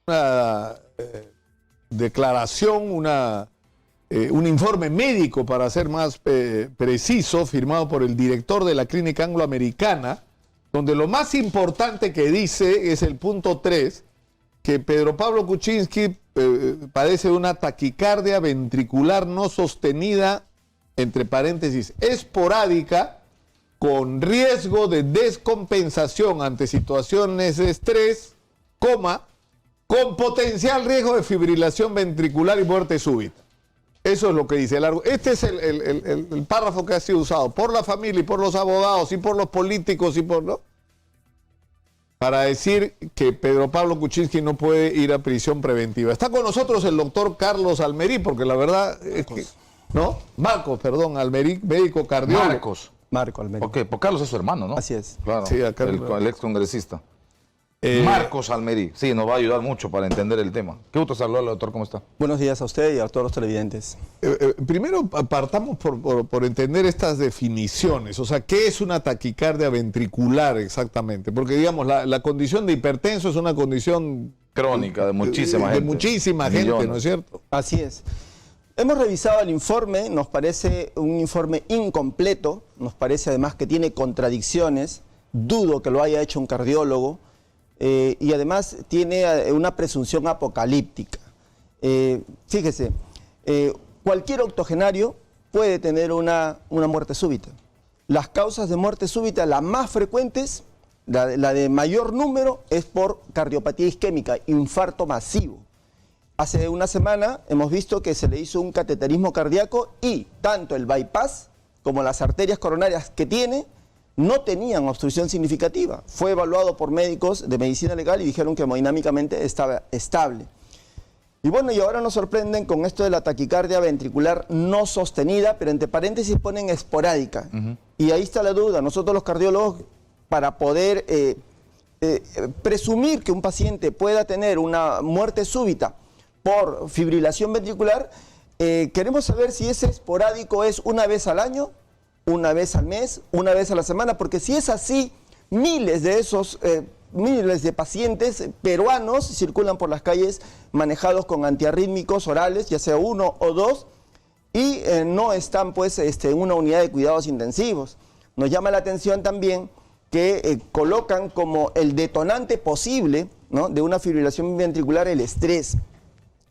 Una declaración, un informe médico, para ser más preciso, firmado por el director de la Clínica Angloamericana, donde lo más importante que dice es el punto 3, que Pedro Pablo Kuczynski padece de una taquicardia ventricular no sostenida, entre paréntesis, esporádica, con riesgo de descompensación ante situaciones de estrés, con potencial riesgo de fibrilación ventricular y muerte súbita. Eso es lo que dice. Este es el párrafo que ha sido usado por la familia y por los abogados y por los políticos y por... ¿no? Para decir que Pedro Pablo Kuczynski no puede ir a prisión preventiva. Está con nosotros el doctor Carlos Almerí, porque la verdad es que... ¿No? Marcos, perdón, Almerí, médico cardiólogo. Marco Almerí. Ok, pues Carlos es su hermano, ¿no? Así es. Claro, sí, acá el ex congresista. Marcos Almerí, sí, nos va a ayudar mucho para entender el tema. Qué gusto saludarlo, doctor, ¿cómo está? Buenos días a usted y a todos los televidentes. Primero partamos por entender estas definiciones, o sea, ¿qué es una taquicardia ventricular exactamente? Porque digamos, la condición de hipertenso es una condición crónica de muchísima gente. De muchísima gente, ¿no es cierto? Así es. Hemos revisado el informe, nos parece un informe incompleto, nos parece además que tiene contradicciones, dudo que lo haya hecho un cardiólogo, y además tiene una presunción apocalíptica. Fíjese, cualquier octogenario puede tener una muerte súbita. Las causas de muerte súbita, las más frecuentes, la de mayor número, es por cardiopatía isquémica, infarto masivo. Hace una semana hemos visto que se le hizo un cateterismo cardíaco y tanto el bypass como las arterias coronarias que tiene no tenían obstrucción significativa. Fue evaluado por médicos de medicina legal y dijeron que hemodinámicamente estaba estable. Y bueno, y ahora nos sorprenden con esto de la taquicardia ventricular no sostenida, pero entre paréntesis ponen esporádica. Y ahí está la duda. Nosotros los cardiólogos, para poder presumir que un paciente pueda tener una muerte súbita por fibrilación ventricular, queremos saber si ese esporádico es una vez al año, una vez al mes, una vez a la semana, porque si es así, miles de pacientes peruanos circulan por las calles manejados con antiarrítmicos orales, ya sea 1 o 2, y no están pues en una unidad de cuidados intensivos. Nos llama la atención también que colocan como el detonante posible, ¿no?, de una fibrilación ventricular el estrés.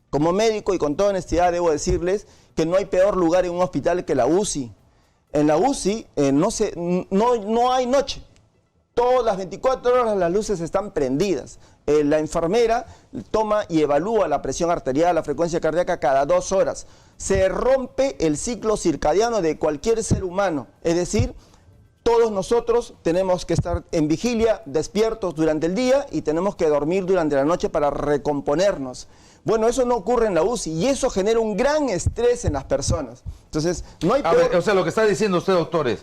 Como médico y con toda honestidad debo decirles que no hay peor lugar en un hospital que la UCI. En la UCI no hay noche. Todas las 24 horas las luces están prendidas. La enfermera toma y evalúa la presión arterial, la frecuencia cardíaca cada 2 horas. Se rompe el ciclo circadiano de cualquier ser humano. Es decir, todos nosotros tenemos que estar en vigilia, despiertos durante el día y tenemos que dormir durante la noche para recomponernos. Bueno, eso no ocurre en la UCI y eso genera un gran estrés en las personas. Entonces, no hay... o sea, lo que está diciendo usted, doctor, es,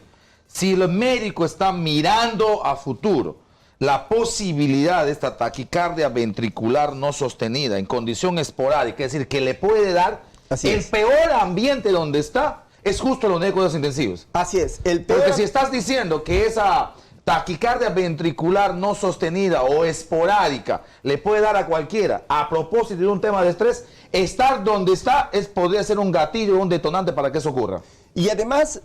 si el médico está mirando a futuro la posibilidad de esta taquicardia ventricular no sostenida en condición esporádica, es decir, que le puede dar el peor ambiente donde está, es justo los de cuidados intensivos. Así es. Porque si estás diciendo que esa taquicardia ventricular no sostenida o esporádica le puede dar a cualquiera, a propósito de un tema de estrés, estar donde está podría ser un gatillo, un detonante para que eso ocurra. Y además,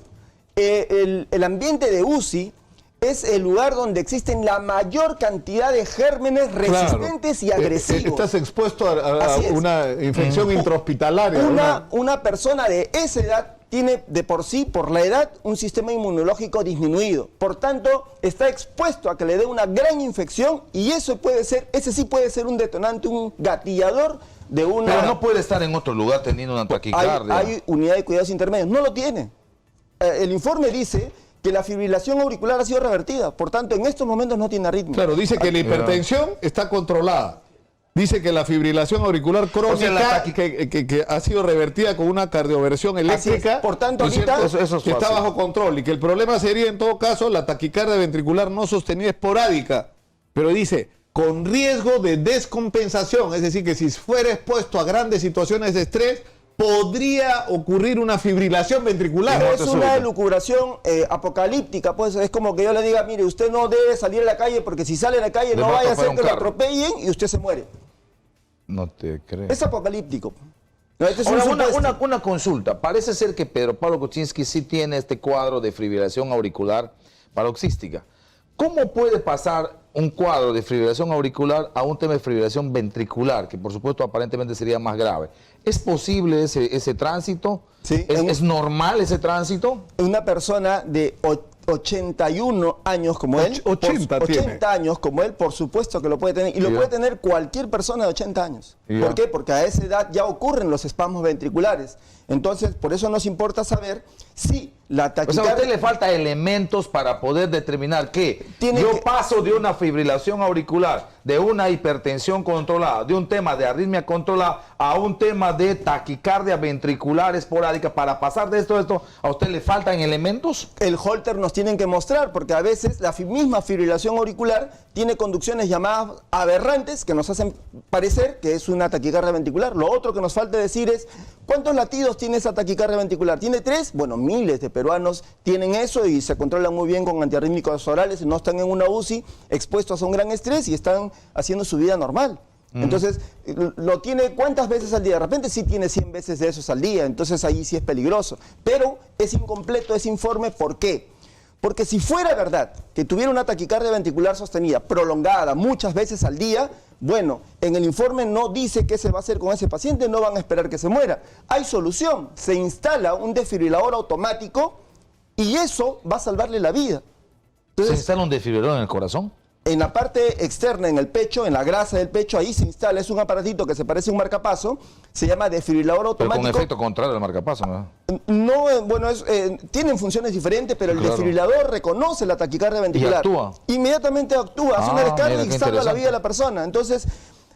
el ambiente de UCI es el lugar donde existen la mayor cantidad de gérmenes resistentes y agresivos. Estás expuesto a una infección intrahospitalaria. Una persona de esa edad tiene de por sí, por la edad, un sistema inmunológico disminuido. Por tanto, está expuesto a que le dé una gran infección y ese sí puede ser un detonante, un gatillador de una... Pero no puede estar en otro lugar teniendo una taquicardia. Hay unidad de cuidados intermedios. No lo tiene. El informe dice que la fibrilación auricular ha sido revertida. Por tanto, en estos momentos no tiene arritmia. Claro, dice que la hipertensión está controlada. Dice que la fibrilación auricular crónica que ha sido revertida con una cardioversión eléctrica, por tanto, ahorita, que está bajo control y que el problema sería en todo caso la taquicardia ventricular no sostenida esporádica. Pero dice, con riesgo de descompensación, es decir, que si fuera expuesto a grandes situaciones de estrés, podría ocurrir una fibrilación ventricular. Es una elucubración apocalíptica, pues es como que yo le diga, mire, usted no debe salir a la calle porque si sale a la calle no vaya a ser que lo atropellen y usted se muere. No te creo. Es apocalíptico. No, este es Ahora, una consulta. Parece ser que Pedro Pablo Kuczynski sí tiene este cuadro de fibrilación auricular paroxística. ¿Cómo puede pasar un cuadro de fibrilación auricular a un tema de fibrilación ventricular, que por supuesto aparentemente sería más grave? ¿Es posible ese tránsito? Sí, ¿Es normal ese tránsito? Una persona de 81 años como él, 80 años como él, por supuesto que lo puede tener. Y lo puede tener cualquier persona de 80 años. ¿Por qué? Porque a esa edad ya ocurren los espasmos ventriculares. Entonces, por eso nos importa saber si la taquicardia... O sea, a usted le falta elementos para poder determinar que yo paso de una fibrilación auricular, de una hipertensión controlada, de un tema de arritmia controlada, a un tema de taquicardia ventricular esporádica. Para pasar de esto a esto, ¿a usted le faltan elementos? El Holter nos tienen que mostrar, porque a veces la misma fibrilación auricular tiene conducciones llamadas aberrantes que nos hacen parecer que es una taquicardia ventricular. Lo otro que nos falta decir es, ¿cuántos latidos tiene esa taquicardia ventricular? ¿Tiene 3? Bueno, miles de peruanos tienen eso y se controlan muy bien con antiarrítmicos orales, no están en una UCI expuestos a un gran estrés y están haciendo su vida normal. Entonces, lo tiene ¿cuántas veces al día? De repente sí tiene 100 veces de esos al día, entonces ahí sí es peligroso. Pero es incompleto ese informe, ¿por qué? Porque si fuera verdad que tuviera una taquicardia ventricular sostenida, prolongada, muchas veces al día, bueno, en el informe no dice qué se va a hacer con ese paciente, no van a esperar que se muera. Hay solución, se instala un desfibrilador automático y eso va a salvarle la vida. Entonces, ¿se instala un desfibrilador en el corazón? En la parte externa, en el pecho, en la grasa del pecho, ahí se instala, es un aparatito que se parece a un marcapaso, se llama desfibrilador automático. Pero con efecto contrario al marcapaso, ¿no? No, bueno, tienen funciones diferentes, pero el desfibrilador reconoce la taquicardia ventricular. ¿Y actúa? Inmediatamente actúa, hace una descarga y salva la vida de la persona. Entonces,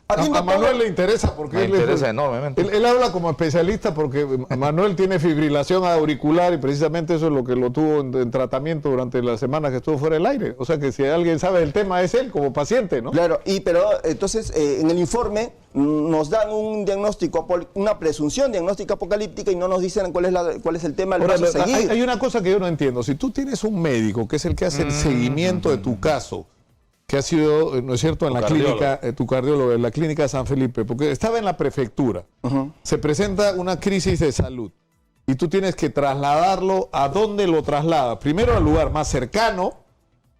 a Manuel le interesa porque me interesa enormemente. Él habla como especialista porque Manuel tiene fibrilación auricular y precisamente eso es lo que lo tuvo en tratamiento durante las semanas que estuvo fuera del aire. O sea que si alguien sabe del tema es él como paciente, ¿no? Claro, pero entonces en el informe nos dan un diagnóstico, una presunción diagnóstica apocalíptica y no nos dicen cuál es el tema del paso a seguir. Hay una cosa que yo no entiendo. Si tú tienes un médico que es el que hace el seguimiento de tu caso, que ha sido, ¿no es cierto?, en la clínica, tu cardiólogo, en la clínica de San Felipe, porque estaba en la prefectura, se presenta una crisis de salud y tú tienes que trasladarlo. ¿A dónde lo traslada? Primero al lugar más cercano,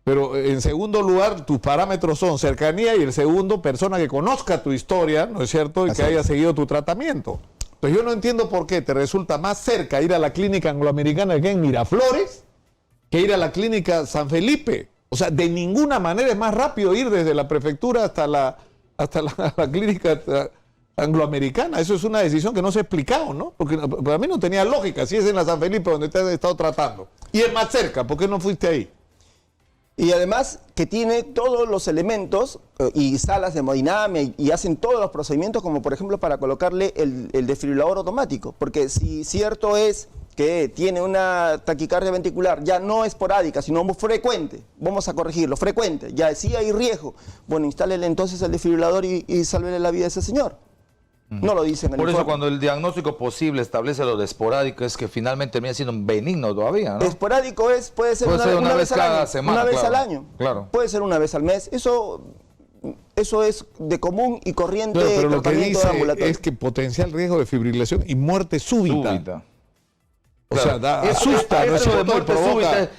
pero en segundo lugar tus parámetros son cercanía y el segundo, persona que conozca tu historia, ¿no es cierto?, y que haya seguido tu tratamiento. Entonces yo no entiendo por qué te resulta más cerca ir a la clínica angloamericana que en Miraflores que ir a la clínica San Felipe. O sea, de ninguna manera es más rápido ir desde la prefectura hasta la clínica angloamericana. Eso es una decisión que no se ha explicado, ¿no? Porque para mí no tenía lógica. Si es en la San Felipe donde te has estado tratando y es más cerca, ¿por qué no fuiste ahí? Y además que tiene todos los elementos y salas de hemodinamia y hacen todos los procedimientos como por ejemplo para colocarle el desfibrilador automático. Porque si cierto es que tiene una taquicardia ventricular ya no esporádica, sino frecuente, vamos a corregirlo, frecuente, ya sí hay riesgo, bueno, instálele entonces el desfibrilador y sálvele la vida a ese señor. No lo dicen en el Por eso informe. cuando el diagnóstico posible establece lo de esporádico es que finalmente termina siendo benigno todavía, ¿no? Esporádico puede ser una vez cada al año, semana, una vez claro, al año, claro. Puede ser una vez al mes, eso es de común y corriente. Claro, pero lo que dice ambulatorio. es que potencial riesgo de fibrilación y muerte súbita. O sea, asusta, ¿no es cierto?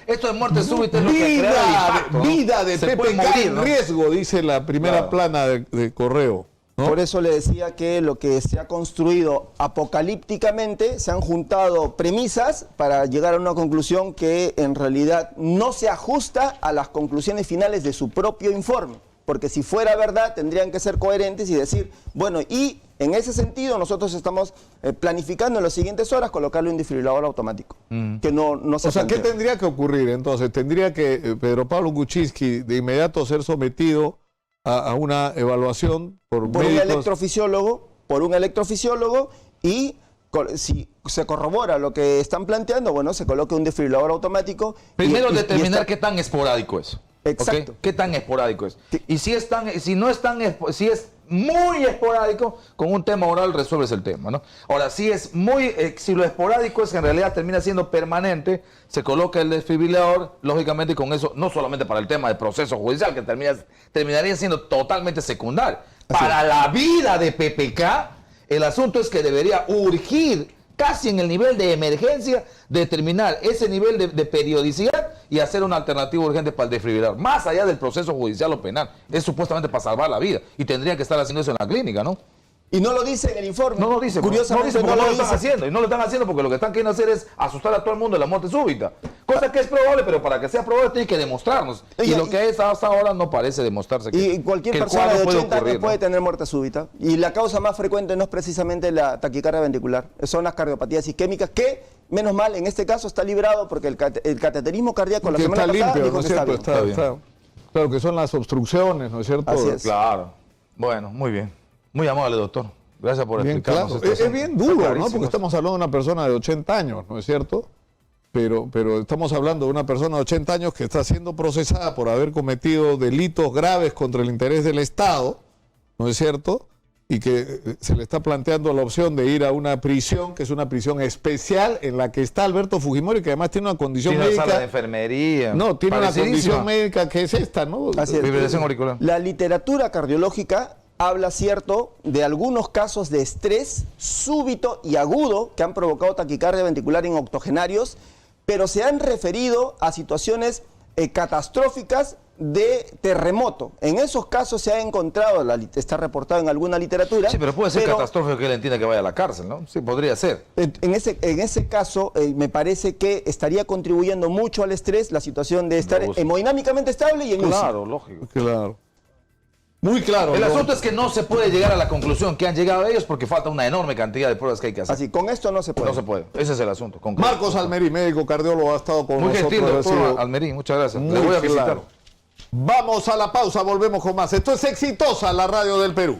Esto de muerte súbita es lo que crea el impacto, ¿no? Vida de Se puede PPK morir, en ¿no? riesgo, dice la primera Claro. plana de Correo, ¿no? Por eso le decía que lo que se ha construido apocalípticamente, se han juntado premisas para llegar a una conclusión que en realidad no se ajusta a las conclusiones finales de su propio informe. Porque si fuera verdad, tendrían que ser coherentes y decir, bueno, y en ese sentido nosotros estamos planificando en las siguientes horas colocarle un desfibrilador automático. Que no se O sea, ¿qué planteó. tendría que ocurrir entonces? Tendría que Pedro Pablo Kuczynski de inmediato ser sometido a una evaluación por un médicos. por un electrofisiólogo y si se corrobora lo que están planteando, bueno, se coloque un desfibrilador automático. Primero y determinar está- qué tan esporádico es. Exacto. ¿Ok? ¿Qué tan esporádico es? Sí. Y si es muy esporádico, con un tema oral resuelves el tema, ¿no? Ahora, si lo esporádico es que en realidad termina siendo permanente, se coloca el desfibrilador, lógicamente, y con eso, no solamente para el tema del proceso judicial, que terminaría siendo totalmente secundario. Para la vida de PPK, el asunto es que debería urgir, casi en el nivel de emergencia, determinar ese nivel de periodicidad y hacer una alternativa urgente para el desfibrilador. Más allá del proceso judicial o penal, es supuestamente para salvar la vida y tendría que estar haciendo eso en la clínica, ¿no? Y no lo dice en el informe. No lo dice, Curiosamente, no lo están dice. haciendo. Y no lo están haciendo porque lo que están queriendo hacer es asustar a todo el mundo de la muerte súbita. Cosa que es probable, pero para que sea probable tiene que demostrarnos. Y lo que es hasta ahora no parece demostrarse Y cualquier que el persona cuadro de puede 80 ocurrir, años puede tener muerte súbita. Y la causa más frecuente no es precisamente la taquicardia ventricular, son las cardiopatías isquémicas, que, menos mal, en este caso está librado porque el cateterismo cardíaco la Que semana está pasada limpio, dijo ¿no es que está cierto? bien. Está bien. Claro que son las obstrucciones, ¿no es cierto? Así es. Claro. Bueno, muy bien. Muy amable, doctor. Gracias por Bien explicarnos claro. este Es asunto. bien Está duro, ¿no? clarísimo Porque esto. estamos hablando de una persona de 80 años, ¿no es cierto? Pero estamos hablando de una persona de 80 años que está siendo procesada por haber cometido delitos graves contra el interés del Estado, ¿no es cierto? Y que se le está planteando la opción de ir a una prisión, que es una prisión especial en la que está Alberto Fujimori, que además tiene una condición Tiene una sala de médica. enfermería. No, tiene una Parecidísima. condición médica que es esta, ¿no? Así es. Fibrilación auricular. La literatura cardiológica habla, cierto, de algunos casos de estrés súbito y agudo que han provocado taquicardia ventricular en octogenarios, pero se han referido a situaciones catastróficas de terremoto. En esos casos se ha encontrado, está reportado en alguna literatura. Sí, pero puede ser catastrófico que él entienda que vaya a la cárcel, ¿no? Sí, podría ser. En ese caso, me parece que estaría contribuyendo mucho al estrés la situación de estar uso. hemodinámicamente estable y en UCI. Claro, lógico. Claro. Muy claro. El ¿no? asunto es que no se puede llegar a la conclusión que han llegado ellos porque falta una enorme cantidad de pruebas que hay que hacer. Así, con esto no se puede. No se puede. Ese es el asunto. concreto. Marcos Almerí, médico cardiólogo, ha estado con Muy nosotros. gentil, ha doctor sido Almerí. Muchas gracias. muy Le voy a visitar. claro. Vamos a la pausa, volvemos con más. Esto es Exitosa, la radio del Perú.